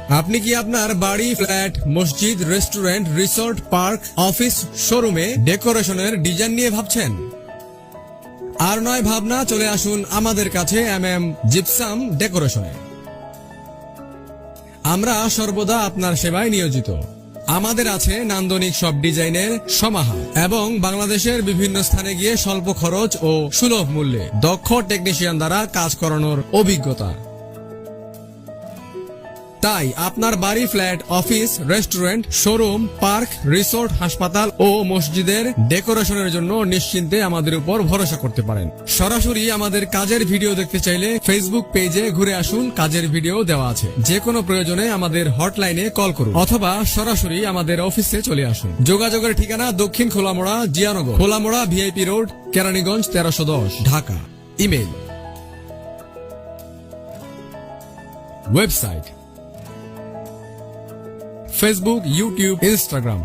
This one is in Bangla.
আপনি কি আপনার বাড়ি, ফ্ল্যাট, মসজিদ, রেস্টুরেন্ট, রিসোর্ট, পার্ক, অফিস, শোরুমে ডেকোরেশনের ডিজাইন নিয়ে ভাবছেন? আর নয় ভাবনা, চলে আসুন আমাদের কাছে জিপসাম ডেকোরেশনে। আমরা সর্বদা আপনার সেবায় নিয়োজিত। আমাদের আছে নান্দনিক সব ডিজাইনের সমাহার এবং বাংলাদেশের বিভিন্ন স্থানে গিয়ে স্বল্প খরচ ও সুলভ মূল্যে দক্ষ টেকনিশিয়ান দ্বারা কাজ করানোর অভিজ্ঞতা। তাই আপনার বাড়ি, flat, office, restaurant, showroom, park, resort, হাসপাতাল ও মসজিদের ডেকোরেশনের জন্য নিশ্চিন্তে আমাদের উপর ভরসা করতে পারেন। সরাসরি আমাদের কাজের ভিডিও দেখতে চাইলে ফেসবুক পেজে ঘুরে আসুন, কাজের ভিডিও দেওয়া আছে। যে কোনো প্রয়োজনে আমাদের হটলাইনে কল করুন অথবা সরাসরি আমাদের অফিসে চলে আসুন। যোগাযোগের ঠিকানা দক্ষিণ Kholamora, Zianagar, Kholamora, VIP road, Keraniganj 1310, Dhaka. Email, website, Facebook, YouTube, Instagram.